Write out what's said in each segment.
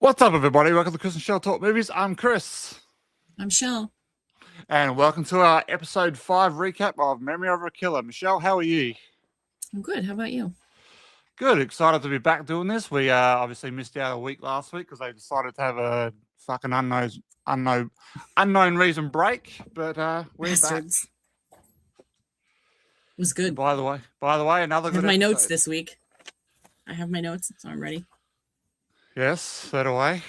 What's up, everybody? Welcome to Chris and Shell Talk Movies. I'm Chris. I'm Shell. And welcome to our episode 5 recap of Memory of a Killer. Michelle, how are you? I'm good. How about you? Good. Excited to be back doing this. We obviously missed out a week last week because they decided to have a fucking unknown reason break. But we're Bastards. back. It was good. By the way, another good I have my episode. notes this week. I have my notes, so I'm ready. Yes, so do I.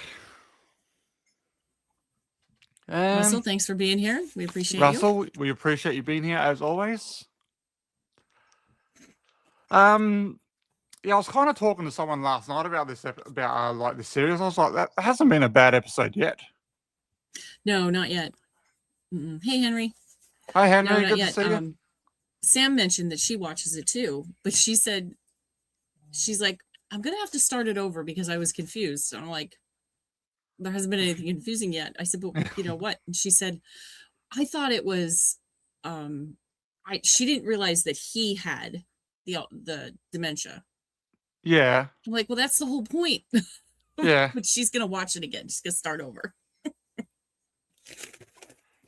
Russell, thanks for being here. We appreciate you. Russell, we appreciate you being here as always. Yeah, I was kind of talking to someone last night about this, like this series. I was like, that hasn't been a bad episode yet. No, not yet. Hey, Henry. Hi, Henry. No, not good yet. to see you. Sam mentioned that she watches it too, but she said, she's like, I'm going to have to start it over because I was confused. So I'm like, there hasn't been anything confusing yet. I said, but you know what? And she said, I thought it was, she didn't realize that he had the dementia. Yeah. I'm like, well, that's the whole point. Yeah. But she's going to watch it again. She's going to start over.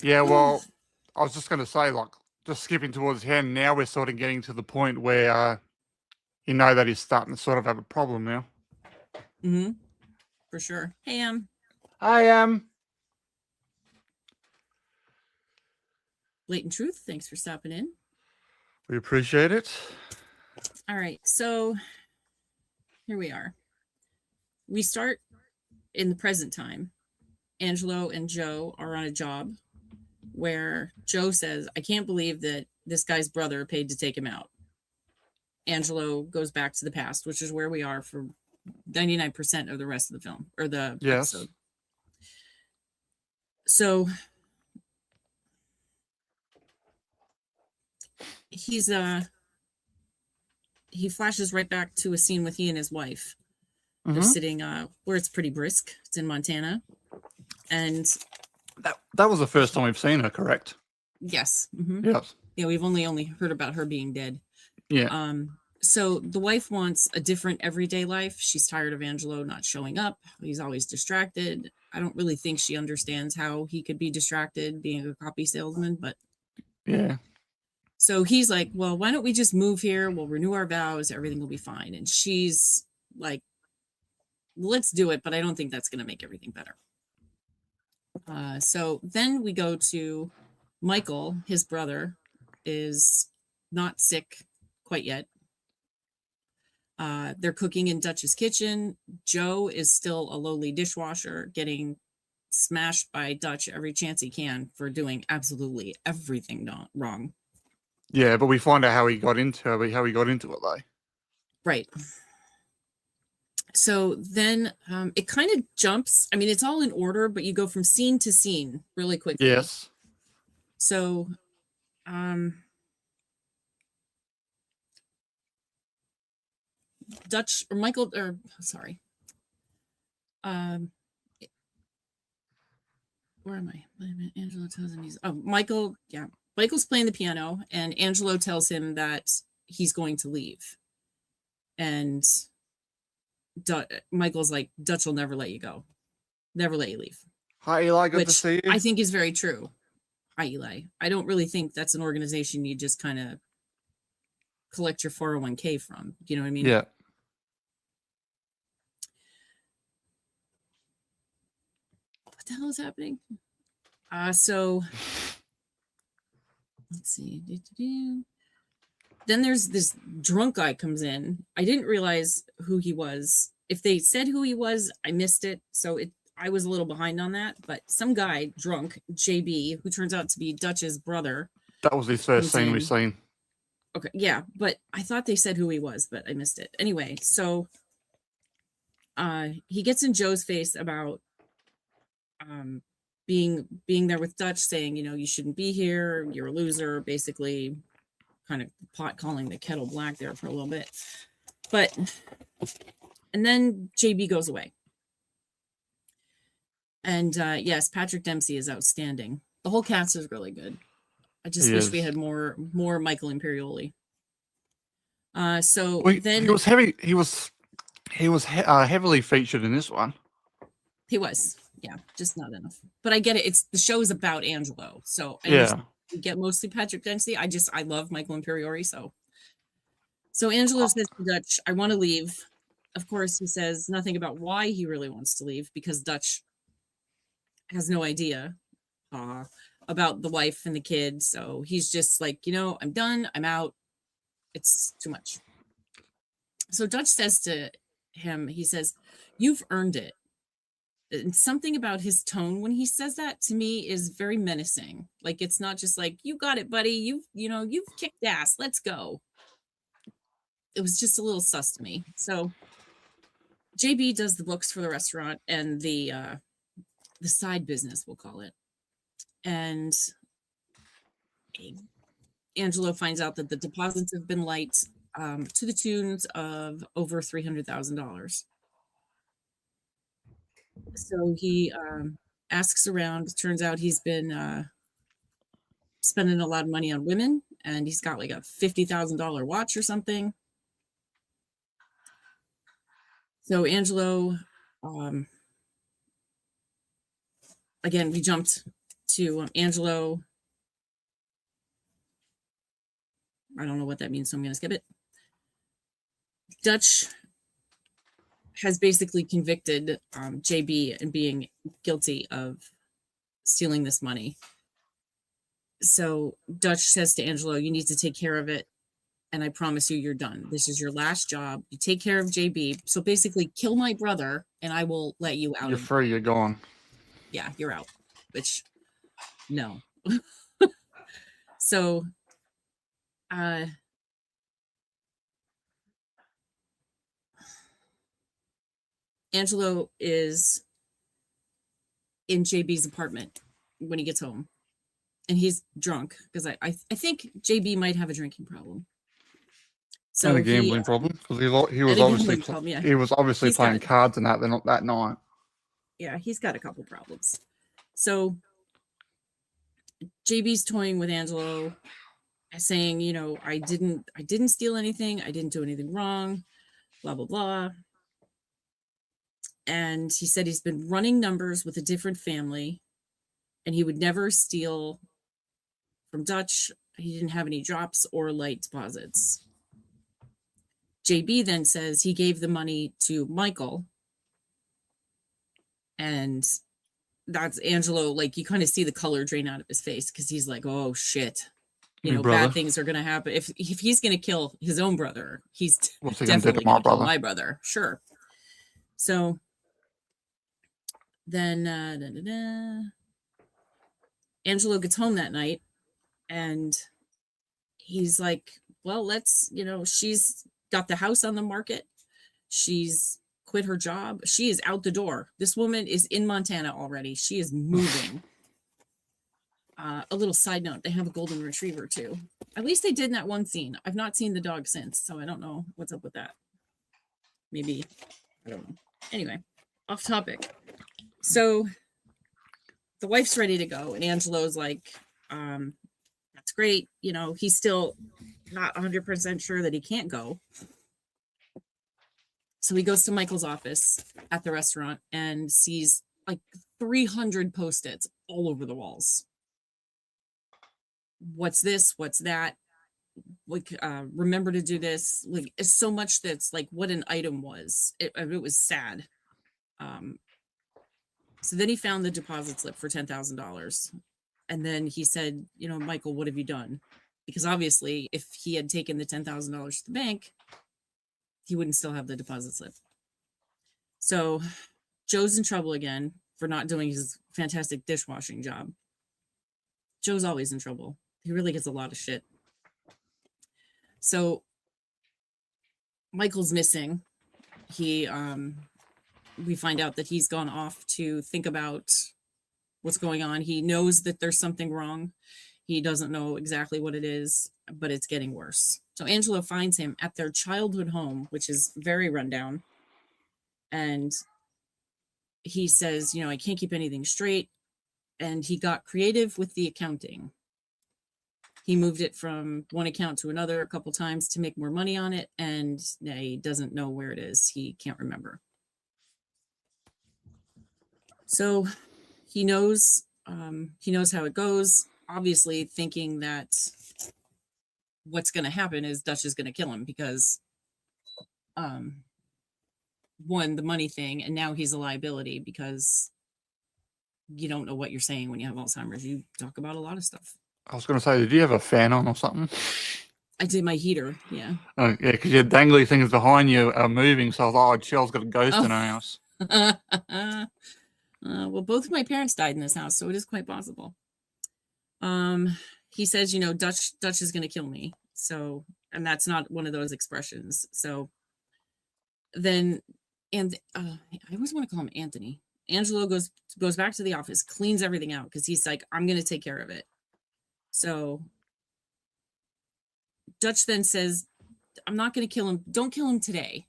Yeah, well, I was just going to say, like, just skipping towards the end, now we're sort of getting to the point where you know that he's starting to sort of have a problem now. Mm-hmm. For sure. Hey, Hi, Blatant Truth, thanks for stopping in. We appreciate it. All right, so here we are. We start in the present time. Angelo and Joe are on a job where Joe says, I can't believe that this guy's brother paid to take him out. Angelo goes back to the past, which is where we are for 99% of the rest of the film, or the episode. So he flashes right back to a scene with he and his wife. Mm-hmm. They're sitting where it's pretty brisk. It's in Montana. And that was the first time we've seen her, correct? Yes. Mm-hmm. Yes. Yeah, we've only heard about her being dead. Yeah. So the wife wants a different everyday life. She's tired of Angelo not showing up. He's always distracted. I don't really think she understands how he could be distracted being a copy salesman, but yeah. So he's like, well, why don't we just move here? We'll renew our vows. Everything will be fine. And she's like, let's do it, but I don't think that's going to make everything better. So then we go to Michael. His brother is not sick quite yet. They're cooking in Dutch's kitchen. Joe is still a lowly dishwasher, getting smashed by Dutch every chance he can for doing absolutely everything wrong. Yeah, but we find out how he got into it, though. Right. So then it kind of jumps. I mean, it's all in order, but you go from scene to scene really quickly. Yes. So Dutch or Michael, or sorry. Where am I? Angelo tells him Michael, yeah. Michael's playing the piano, and Angelo tells him that he's going to leave. And Michael's like, Dutch will never let you go. Never let you leave. Hi, Eli. Good to see you. I think is very true. Hi, Eli. I don't really think that's an organization you just kind of collect your 401k from. You know what I mean? Yeah. What the hell is happening? So let's see. Then there's this drunk guy comes in. I didn't realize who he was. If they said who he was, I missed it. So I was a little behind on that. But some guy, drunk, JB, who turns out to be Dutch's brother. That was his first scene we've seen. Okay, yeah, but I thought they said who he was, but I missed it. Anyway, so he gets in Joe's face about being there with Dutch, saying, you know, you shouldn't be here, you're a loser, basically kind of pot calling the kettle black there for a little bit. And then JB goes away. And yes, Patrick Dempsey is outstanding. The whole cast is really good. I just wish we had more Michael Imperioli. So then he was heavily featured in this one. He was, yeah, just not enough. But I get it. It's the show is about Angelo, so I Yeah. understand we get mostly Patrick Dempsey. I love Michael Imperiori, so Angelo says to Dutch, "I want to leave." Of course, he says nothing about why he really wants to leave because Dutch has no idea about the wife and the kid. So he's just like, I'm done. I'm out. It's too much. So Dutch says to him, he says, "You've earned it." And something about his tone when he says that to me is very menacing. Like it's not just like, "You got it, buddy. You've kicked ass. Let's go." It was just a little sus to me. So JB does the books for the restaurant and the side business, we'll call it. And Angelo finds out that the deposits have been light to the tunes of over $300,000. So he asks around. Turns out he's been spending a lot of money on women, and he's got like a $50,000 watch or something. So Angelo, again, we jumped to Angelo. I don't know what that means, so I'm going to skip it. Dutch has basically convicted JB and being guilty of stealing this money. So Dutch says to Angelo, "You need to take care of it, and I promise you, you're done. This is your last job. You take care of JB. So basically, kill my brother, and I will let you out." You're free. You're gone. Yeah, you're out. Which, no. So, Angelo is in JB's apartment when he gets home, and he's drunk because I think JB might have a drinking problem. So And a gambling problem because he was and a obviously gambling problem, yeah. he was obviously He's playing got- cards and that night. Yeah, he's got a couple problems. So JB's toying with Angelo, saying, I didn't steal anything. I didn't do anything wrong, blah, blah, blah. And he said he's been running numbers with a different family and he would never steal from Dutch. He didn't have any drops or light deposits. JB then says he gave the money to Michael. And that's Angelo, like you kind of see the color drain out of his face because he's like, "Oh shit. Bad things are going to happen. If he's going to kill his own brother, he's definitely going to kill my brother." Sure. So then Angelo gets home that night and he's like, "Well, let's, she's got the house on the market. She's quit her job. She is out the door. This woman is in Montana already. She is moving." A little side note, they have a golden retriever too. At least they did in that one scene. I've not seen the dog since, so I don't know what's up with that. Maybe, I don't know. Anyway, off topic. So the wife's ready to go, and Angelo's like, "That's great." He's still not 100% sure that he can't go. So he goes to Michael's office at the restaurant and sees like 300 Post-its all over the walls. What's this? What's that? Like, remember to do this. Like, it's so much that's like what an item was. It was sad. So then he found the deposit slip for $10,000. And then he said, "Michael, what have you done?" Because obviously, if he had taken the $10,000 to the bank, he wouldn't still have the deposit slip. So Joe's in trouble again for not doing his fantastic dishwashing job. Joe's always in trouble. He really gets a lot of shit. So Michael's missing. We find out that he's gone off to think about what's going on. He knows that there's something wrong. He doesn't know exactly what it is, but it's getting worse. So Angelo finds him at their childhood home, which is very rundown. And he says, "I can't keep anything straight." And he got creative with the accounting. He moved it from one account to another a couple times to make more money on it. And he doesn't know where it is. He can't remember. So he knows how it goes, obviously thinking that what's going to happen is Dutch is going to kill him because one, the money thing, and now he's a liability because you don't know what you're saying when you have Alzheimer's. You talk about a lot of stuff. I was going to say, did you have a fan on or something? I did my heater, yeah. Oh, yeah, because your dangly things behind you are moving, so I was like, oh, Shell's got a ghost in her house. Well, both of my parents died in this house, so it is quite possible. He says, Dutch is going to kill me. So, and that's not one of those expressions. So then, and I always want to call him Anthony. Angelo goes back to the office, cleans everything out because he's like, I'm going to take care of it. So Dutch then says, I'm not going to kill him. Don't kill him today.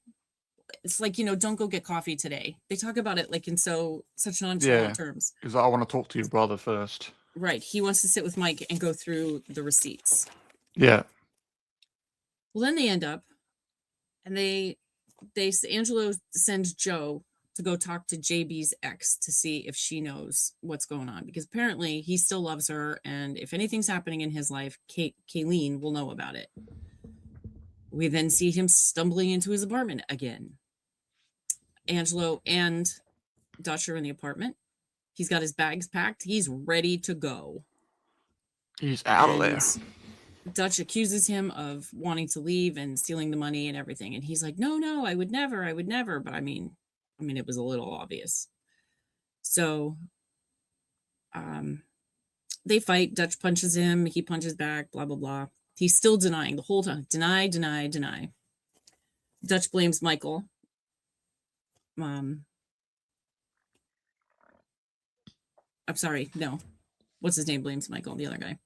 It's like, don't go get coffee today. They talk about it like in such nonchalant terms. Because I want to talk to your brother first. Right. He wants to sit with Mike and go through the receipts. Yeah. Well, then they end up, and Angelo sends Joe to go talk to JB's ex to see if she knows what's going on, because apparently he still loves her, and if anything's happening in his life, Kayleen will know about it. We then see him stumbling into his apartment again. Angelo and Dutch are in the apartment. He's got his bags packed. He's ready to go. He's out of there. Dutch accuses him of wanting to leave and stealing the money and everything. And he's like, no, I would never. But I mean, it was a little obvious. So they fight. Dutch punches him. He punches back, blah, blah, blah. He's still denying the whole time. Deny. Dutch blames Michael. I'm sorry. No. What's his name blames Michael? The other guy.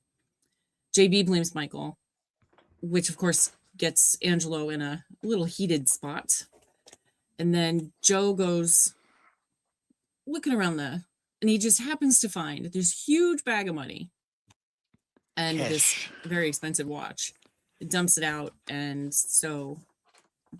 JB blames Michael, which of course gets Angelo in a little heated spot. And then Joe goes looking around and he just happens to find this huge bag of money and this very expensive watch. It dumps it out. And so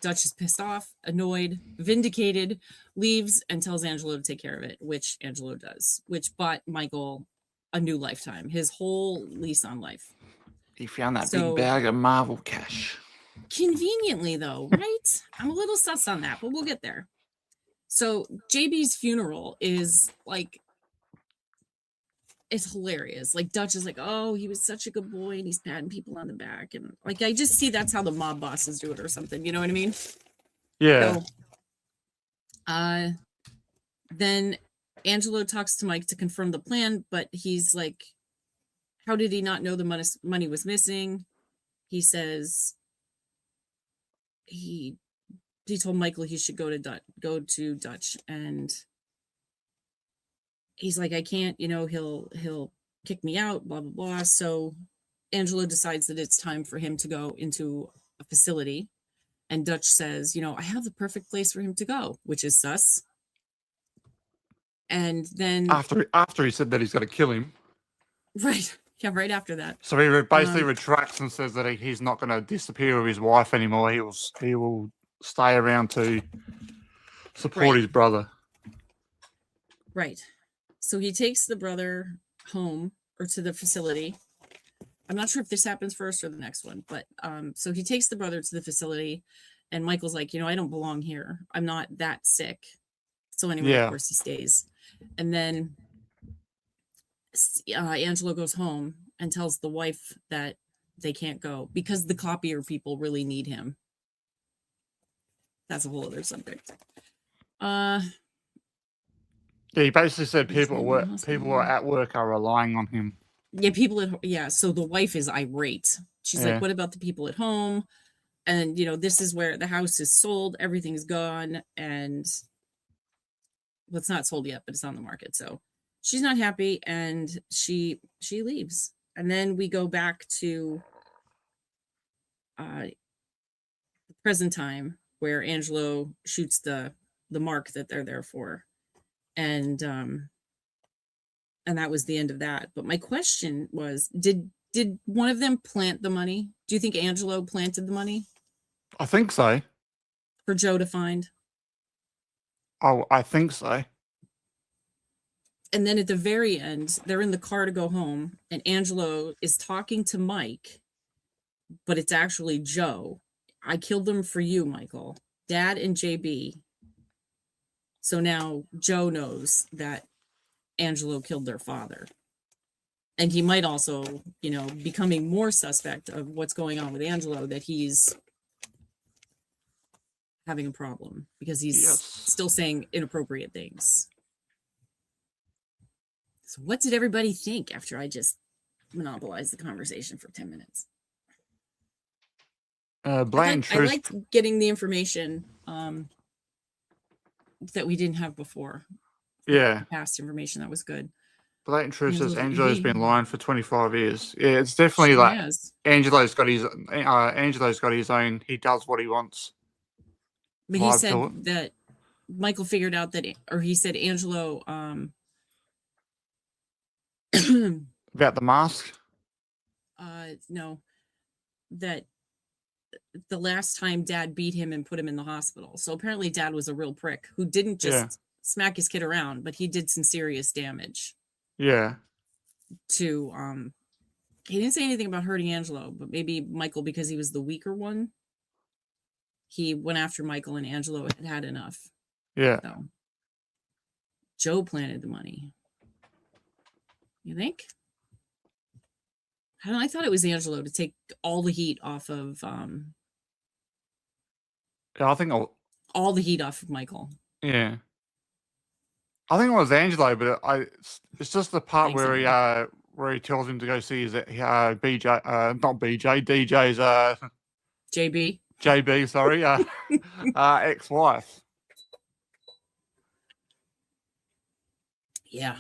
Dutch is pissed off, annoyed, vindicated, leaves and tells Angelo to take care of it, which Angelo does, which bought Michael a new lifetime, his whole lease on life. He found that big bag of Marvel cash. Conveniently, though, right? I'm a little sus on that, but we'll get there. So JB's funeral is like, it's hilarious. Like Dutch is like, oh, he was such a good boy and he's patting people on the back. And like, I just see that's how the mob bosses do it or something. You know what I mean? Yeah. So, then Angelo talks to Mike to confirm the plan, but he's like, how did he not know the money was missing? He says he told Michael he should go to Dutch, and he's like, I can't, he'll kick me out, blah, blah, blah. So Angelo decides that it's time for him to go into a facility. And Dutch says, I have the perfect place for him to go, which is sus. And then after he said that he's got to kill him. Right. Yeah, right after that. So he basically retracts and says that he's not going to disappear with his wife anymore. He will stay around to support his brother. Right. So he takes the brother home or to the facility. I'm not sure if this happens first or the next one, but so he takes the brother to the facility and Michael's like, I don't belong here. I'm not that sick. So anyway, of course he stays. And then Angelo goes home and tells the wife that they can't go because the copier people really need him. That's a whole other subject. Yeah, he basically said people at work are relying on him. Yeah, so the wife is irate. She's like, what about the people at home? And this is where the house is sold, everything's gone, and well, it's not sold yet, but it's on the market. So she's not happy and she leaves. And then we go back to the present time where Angelo shoots the mark that they're there for. And that was the end of that. But my question was, did one of them plant the money? Do you think Angelo planted the money? I think so. For Joe to find? Oh, I think so. And then at the very end, they're in the car to go home, and Angelo is talking to Mike, but it's actually Joe. I killed them for you, Michael. Dad and JB. So now Joe knows that Angelo killed their father. And he might also, becoming more suspect of what's going on with Angelo, that he's having a problem because he's Yes. still saying inappropriate things. So what did everybody think after I just monopolized the conversation for 10 minutes? Blatant I truth. liked getting the information that we didn't have before. Yeah. Past information, that was good. Blatant truth says Angelo- Angelo's been lying for 25 years. Yeah, it's definitely Sure like has. Angelo's got his own. He does what he wants. But he vibe to said it. that Michael figured out that, or he said Angelo About the mask. no, that the last time Dad beat him and put him in the hospital. So apparently Dad was a real prick who didn't just smack his kid around, but he did some serious damage Yeah. to he didn't say anything about hurting Angelo, but maybe Michael, because he was the weaker one, he went after Michael, and Angelo had enough. Yeah. So Joe planted the money. You think? I thought it was Angelo to take all the heat off of Yeah, I think all the heat off of Michael. yeah. I think it was Angelo, but it's just the part Thanks, where he tells him to go see his BJ, not BJ, DJ's JB. JB, sorry, ex-wife. Yeah,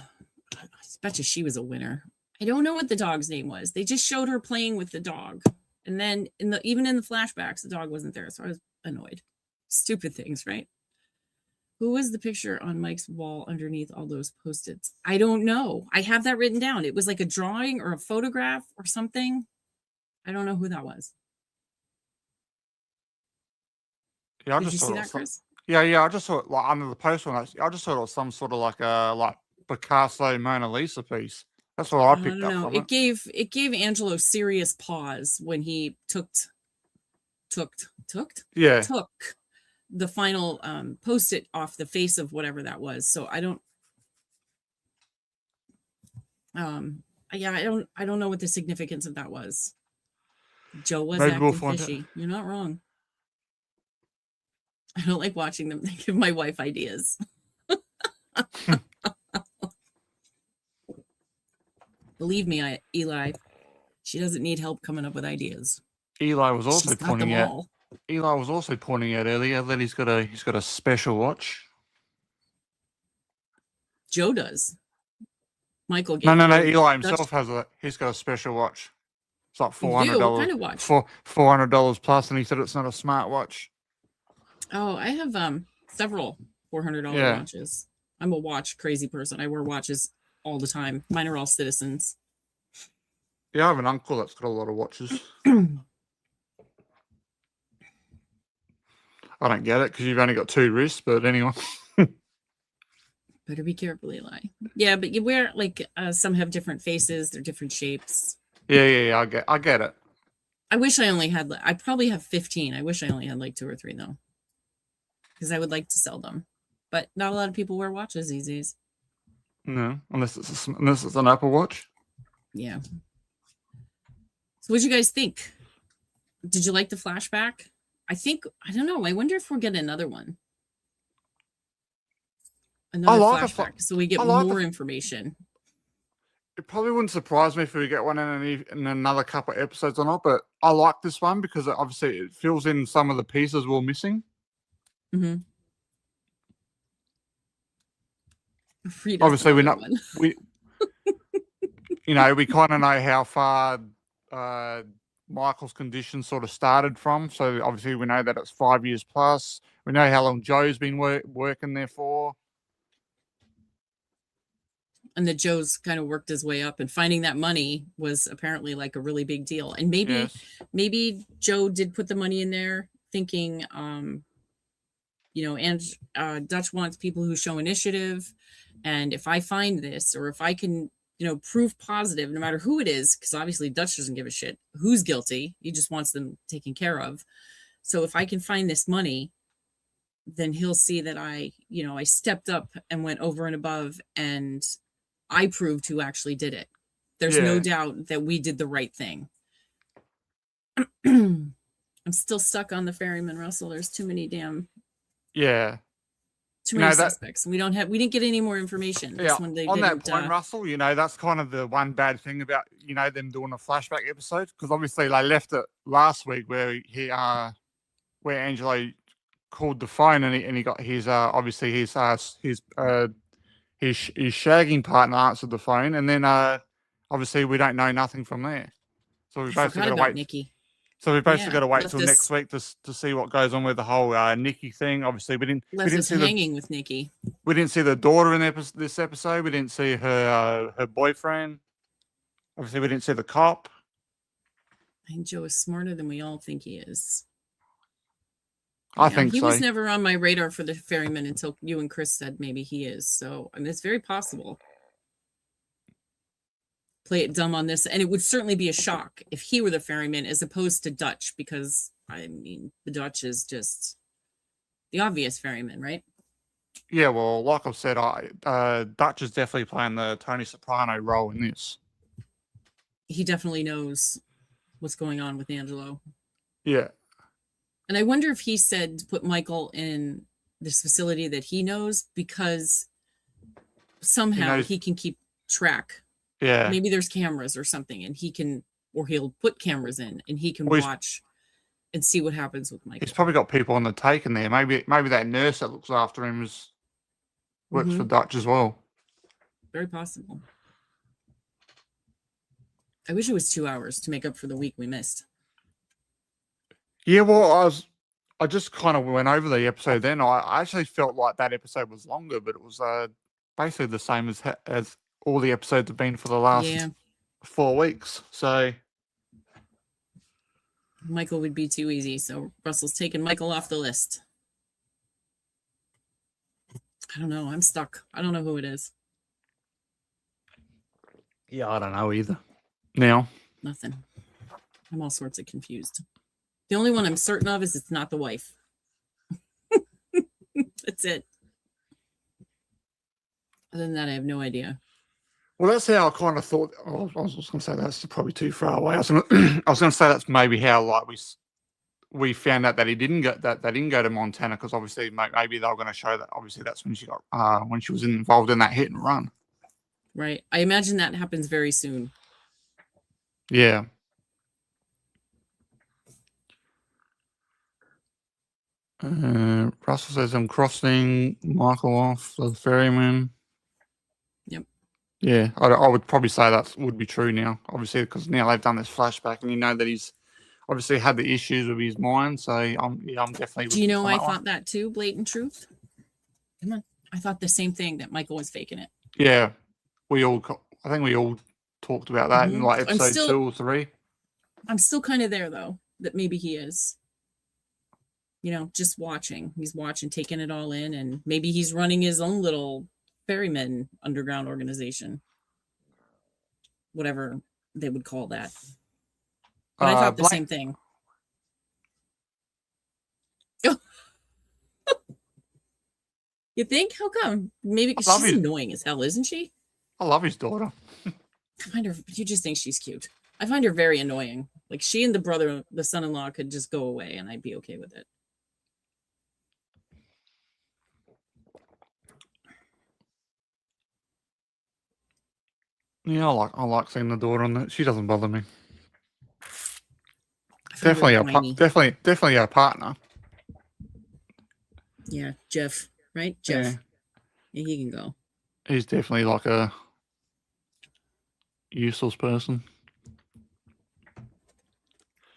I bet you she was a winner. I don't know what the dog's name was. They just showed her playing with the dog, and then even in the flashbacks, the dog wasn't there, so I was annoyed. Stupid things, right? Who was the picture on Mike's wall underneath all those Post-its? I don't know. I have that written down. It was like a drawing or a photograph or something. I don't know who that was. Yeah, Did you see that, Chris? Yeah. I just saw it like under the post one. I just thought it was some sort of like Picasso Mona Lisa piece. That's what I picked up from it. Gave Angelo serious pause when he took the final Post-it off the face of whatever that was. So I don't I don't know what the significance of that was. Joe was Maybe acting we'll find fishy. You're not wrong. I don't like watching them. They give my wife ideas. Believe me, Eli, she doesn't need help coming up with ideas. Eli was also She's got pointing them out. all. Eli was also pointing out earlier that he's got a special watch. Joe does. Michael No. Joe, Eli himself he's got a special watch. It's like $400. What kind of watch? $400 plus, and he said it's not a smartwatch. Oh, I have several $400 watches. I'm a watch crazy person. I wear watches all the time. Mine are all Citizens. Yeah, I have an uncle that's got a lot of watches. I don't get it because you've only got 2 wrists, but anyway. Better be careful, Eli. Yeah, but you wear some have different faces, they're different shapes. Yeah, I get it. I wish I only had I probably have 15. I wish I only had 2 or 3 though. Because I would like to sell them. But not a lot of people wear watches these days. No, unless it's an Apple Watch. Yeah. So what'd you guys think? Did you like the flashback? I don't know. I wonder if we'll get another one. Another flashback, so we get more information. It probably wouldn't surprise me if we get one in another couple of episodes or not, but I like this one because obviously it fills in some of the pieces we're missing. Mm-hmm. Obviously, we we kind of know how far Michael's condition sort of started from. So obviously we know that it's 5 years plus. We know how long Joe's been working there for. And that Joe's kind of worked his way up, and finding that money was apparently a really big deal. And maybe Joe did put the money in there thinking, Dutch wants people who show initiative. And if I find this, or if I can, prove positive, no matter who it is, because obviously Dutch doesn't give a shit who's guilty. He just wants them taken care of. So if I can find this money, then he'll see that I stepped up and went over and above, and I proved who actually did it. There's no doubt that we did the right thing. I'm still stuck on the ferryman, Russell. There's too many too many suspects. We didn't get any more information. Yeah, on that point, Russell, that's kind of the one bad thing about, them doing a flashback episode, because obviously they left it last week where where Angelo called the phone and he got his obviously his shagging partner answered the phone, and then obviously we don't know nothing from there. So we basically got to wait. Nikki. So we basically got to wait till next week to see what goes on with the whole Nikki thing. Obviously, we didn't see hanging with Nikki. We didn't see the daughter in this episode. We didn't see her boyfriend. Obviously, we didn't see the cop. I think Joe is smarter than we all think he is. I think he so. Was never on my radar for the ferryman until you and Chris said maybe he is. So it's very possible. Play it dumb on this, and it would certainly be a shock if he were the ferryman as opposed to Dutch, because the Dutch is just the obvious ferryman, right? Yeah, well, like I've said, Dutch is definitely playing the Tony Soprano role in this. He definitely knows what's going on with Angelo. Yeah. And I wonder if he said to put Michael in this facility that he knows because somehow he can keep track. Yeah. Maybe there's cameras or something, and he'll put cameras in and he can watch and see what happens with Michael. He's probably got people on the take in there. Maybe that nurse that looks after him works for Dutch as well. Very possible. I wish it was 2 hours to make up for the week we missed. Yeah, well, I just kind of went over the episode then. I actually felt like that episode was longer, but it was basically the same as all the episodes have been for the last 4 weeks. So Michael would be too easy. So Russell's taking Michael off the list. I don't know. I'm stuck. I don't know who it is. Yeah, I don't know either. Now? Nothing. I'm all sorts of confused. The only one I'm certain of is it's not the wife. That's it. Other than that, I have no idea. Well, that's how I kind of thought. I was going to say that's probably too far away. I was going to say that's maybe how we found out that he didn't go that they didn't go to Montana, because obviously maybe they were going to show that obviously that's when she got when she was involved in that hit and run. Right. I imagine that happens very soon. Yeah. Russell says I'm crossing Michael off the ferryman. Yep. Yeah, I would probably say that would be true now, obviously, because now they've done this flashback, and you know that he's obviously had the issues with his mind. So I'm definitely. Do you know I thought that too? Blatant truth. Come on, I thought the same thing, that Michael was faking it. Yeah, I think we all talked about that in like episode 2 or 3. I'm still kind of there though, that maybe he is. Just watching. He's watching, taking it all in, and maybe he's running his own little ferryman underground organization. Whatever they would call that. But I thought the same thing. You think? How come? Maybe because she's annoying as hell, isn't she? I love his daughter. You just think she's cute. I find her very annoying. Like, she and the son-in-law could just go away and I'd be okay with it. Yeah, I like seeing the daughter on that. She doesn't bother me. Definitely our partner. Yeah, Jeff, right? Jeff. Yeah, he can go. He's definitely like a useless person.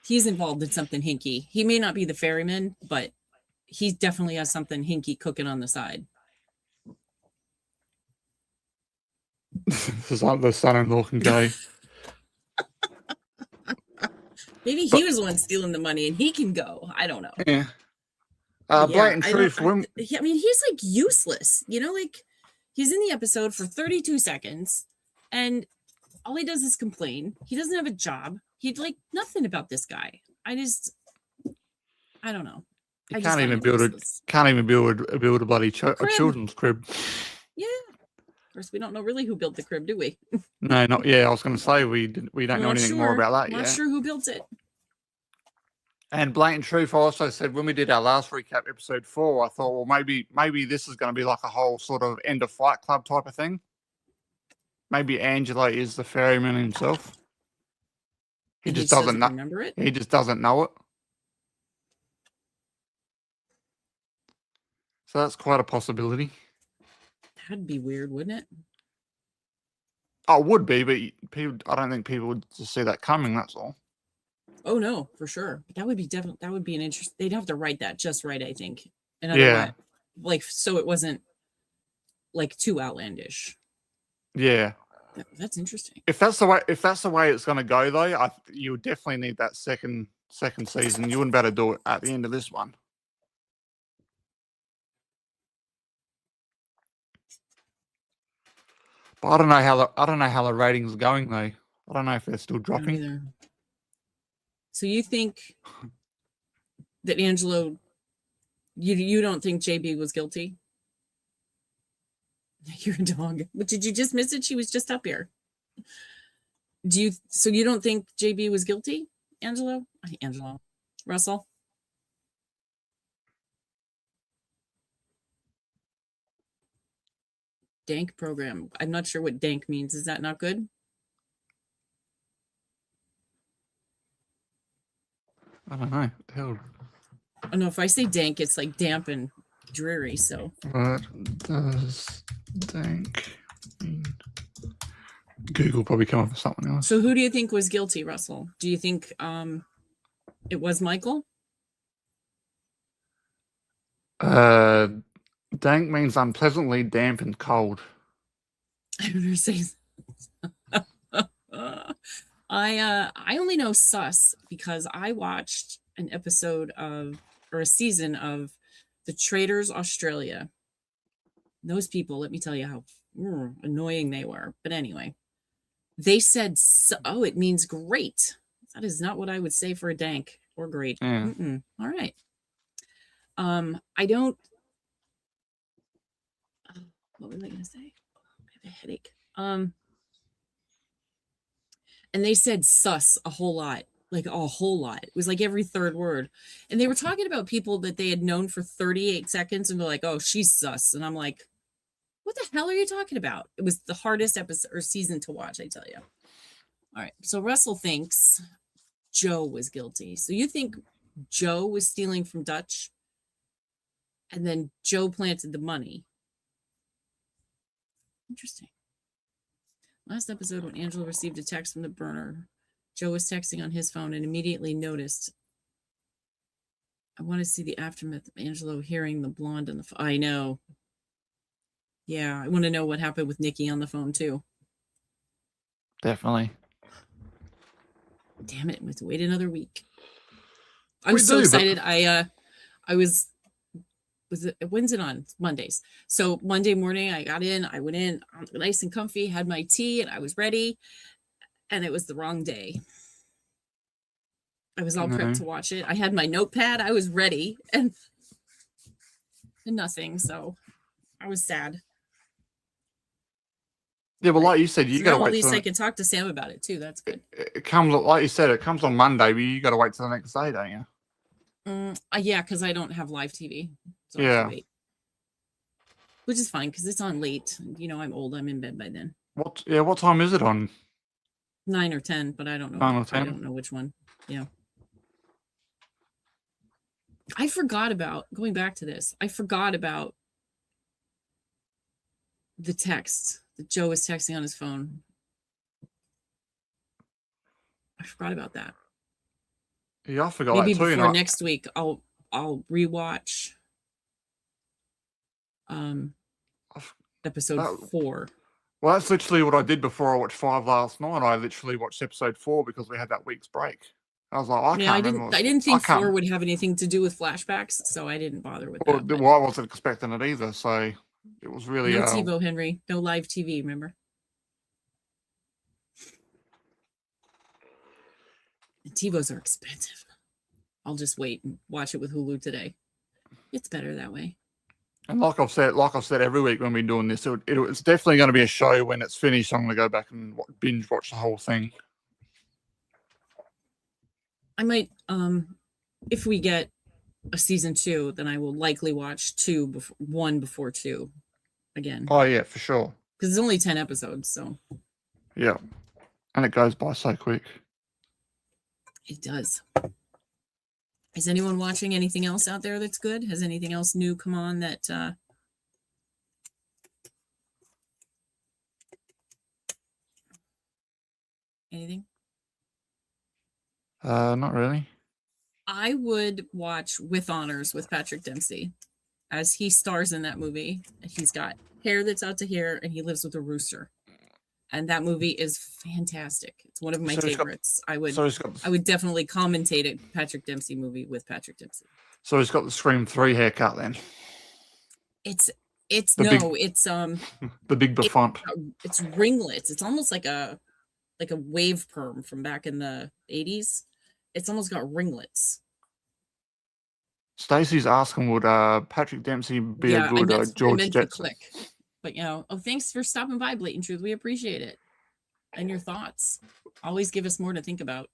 He's involved in something hinky. He may not be the ferryman, but he definitely has something hinky cooking on the side. The son-in-law can go. Maybe he was the one stealing the money and he can go. I don't know. Yeah. Blatant truth. I mean, he's like useless. Like, He's in the episode for 32 seconds, and all he does is complain. He doesn't have a job. He'd like nothing about this guy. I don't know. You I can't just even find it build a useless. can't even build a bloody a Crib. children's crib. Yeah. Of course, we don't know really who built the crib, do we? No, not yeah. I was going to say we don't know anything more about that Not yet. sure who built it. And blatant truth, I also said when we did our last recap, episode 4, I thought, well, maybe this is going to be like a whole sort of end of Fight Club type of thing. Maybe Angelo is the ferryman himself. He And just doesn't know. remember it. He just doesn't know it. So that's quite a possibility. That'd be weird, wouldn't it? Oh, it would be, but people, I don't think people would just see that coming. That's all. Oh no, for sure. But that would be definitely, that would be an interest. They'd have to write that just right, I think. Yeah. Like, so it wasn't like too outlandish. Yeah. That's interesting. If that's the way it's going to go, though, you would definitely need that second season. You wouldn't be able to do it at the end of this one. But I don't know how the ratings are going though. I don't know if they're still dropping. Either. So you think that Angelo, you don't think JB was guilty? You're a dog. But did you just miss it? She was just up here. So you don't think JB was guilty, Angelo? Russell? Dank program. I'm not sure what dank means. Is that not good? I don't know. Hell. Oh no, if I say dank, it's like damp and dreary. So What does dank mean? Google probably come up with something else. So who do you think was guilty, Russell? Do you think it was Michael? Dank means unpleasantly damp and cold. I don't understand. I only know sus because I watched an episode or a season of The Traitors Australia. Those people, let me tell you how annoying they were. But anyway, they said, oh, it means great. That is not what I would say for a dank or great. Yeah. All right. I don't. What was I going to say? I have a headache. And they said sus a whole lot, like a whole lot. It was like every third word. And they were talking about people that they had known for 38 seconds and they're like, oh, she's sus. And I'm like, what the hell are you talking about? It was the hardest episode or season to watch, I tell you. All right. So Russell thinks Joe was guilty. So you think Joe was stealing from Dutch and then Joe planted the money. Interesting. Last episode, when Angelo received a text from the burner, Joe was texting on his phone and immediately noticed. I want to see the aftermath of Angelo hearing the blonde on the phone. I know. Yeah, I want to know what happened with Nikki on the phone too. Definitely. Damn it, we have to wait another week. I'm so excited. When's it on? It's Mondays. So Monday morning I got in, I went in nice and comfy, had my tea and I was ready. And it was the wrong day. I was all prepped to watch it. I had my notepad. I was ready and nothing. So I was sad. Yeah, but like you said, you got to wait. At least I can talk to Sam about it too. That's good. It comes, like you said, it comes on Monday, but you got to wait till the next day, don't you? Yeah, because I don't have live TV. So yeah. Which is fine because it's on late. You know, I'm old. I'm in bed by then. What time is it on? 9 or 10, but I don't know. 9 or 10? I don't know which one. Yeah. I forgot about, going back to this, I forgot about the text that Joe was texting on his phone. I forgot about that. Yeah, I forgot Maybe that too. Before next week, I'll rewatch episode 4. Well, that's literally what I did before I watched 5 last night. I literally watched episode 4 because we had that week's break. I was like, I didn't think 4 would have anything to do with flashbacks, so I didn't bother with that. Well, I wasn't expecting it either. So It was really No TiVo, Henry. No live TV, remember? And TiVos are expensive. I'll just wait and watch it with Hulu today. It's better that way. And like I've said every week when we're doing this, it's definitely going to be a show when it's finished. I'm going to go back and binge watch the whole thing. I might, if we get a season 2, then I will likely watch 1 before 2 again. Oh yeah, for sure. Because it's only 10 episodes, so. Yeah. And it goes by so quick. It does. Is anyone watching anything else out there that's good? Has anything else new come on that anything? Not really. I would watch With Honors with Patrick Dempsey, as he stars in that movie. He's got hair that's out to here, and he lives with a rooster. And that movie is fantastic. It's one of my favorites. I would definitely commentate a Patrick Dempsey movie with Patrick Dempsey. So he's got the Scream 3 haircut then. It's the big buffoon. It's ringlets. It's almost like a wave perm from back in the 80s. It's almost got ringlets. Stacey's asking, would Patrick Dempsey be a good George Jetson? But thanks for stopping by, Blatant Truth. We appreciate it. And your thoughts. Always give us more to think about.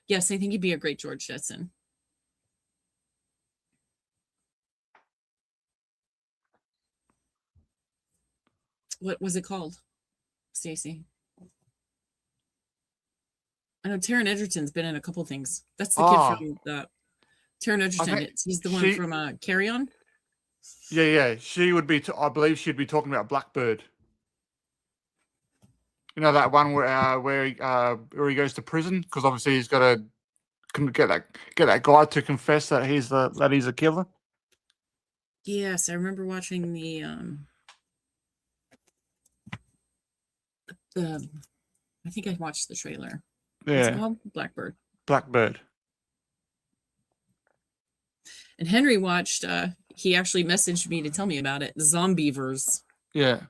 Yes, I think he'd be a great George Jetson. What was it called, Stacey? I know Taron Egerton's been in a couple things. That's the kid from the Taron Egerton. He's the one from Carry On. Yeah. She would be. I believe she'd be talking about Blackbird. You know that one where he goes to prison because obviously he's got to get that guy to confess that he's a killer. Yes, I remember watching the I think I watched the trailer. Yeah. What's it called? Blackbird. And Henry watched, he actually messaged me to tell me about it, Zombievers. Yeah.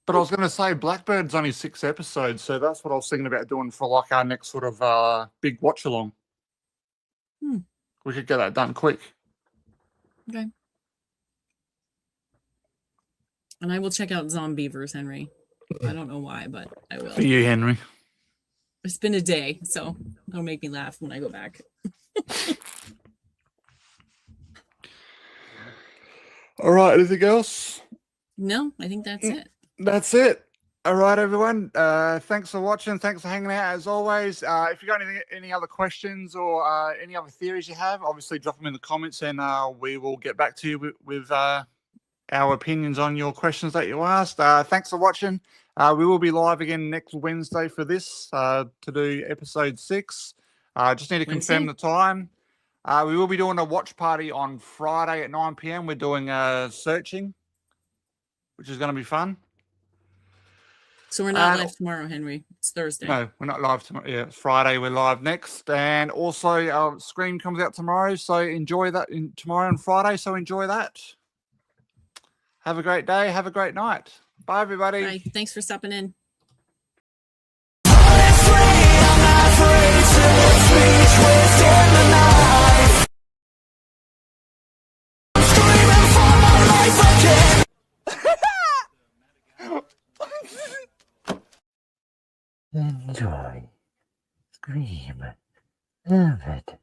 But I was going to say Blackbird's only 6 episodes, so that's what I was thinking about doing for like our next sort of big watch along. We could get that done quick. Okay. And I will check out Zombievers, Henry. I don't know why, but I will. For you, Henry. It's been a day, so it'll make me laugh when I go back. All right, anything else? No, I think that's it. That's it. All right, everyone. Thanks for watching. Thanks for hanging out as always. If you got any other questions or any other theories you have, obviously drop them in the comments and we will get back to you with our opinions on your questions that you asked. Thanks for watching. We will be live again next Wednesday for this to do episode 6. Just need to confirm the time. We will be doing a watch party on Friday at 9 p.m. We're doing searching, which is going to be fun. So we're not live tomorrow, Henry. It's Thursday. No, we're not live tomorrow. Yeah, it's Friday. We're live next. And also, Scream comes out tomorrow. So enjoy that tomorrow and Friday. So enjoy that. Have a great day. Have a great night. Bye, everybody. Bye. Thanks for stopping in. Enjoy. Scream. Love it.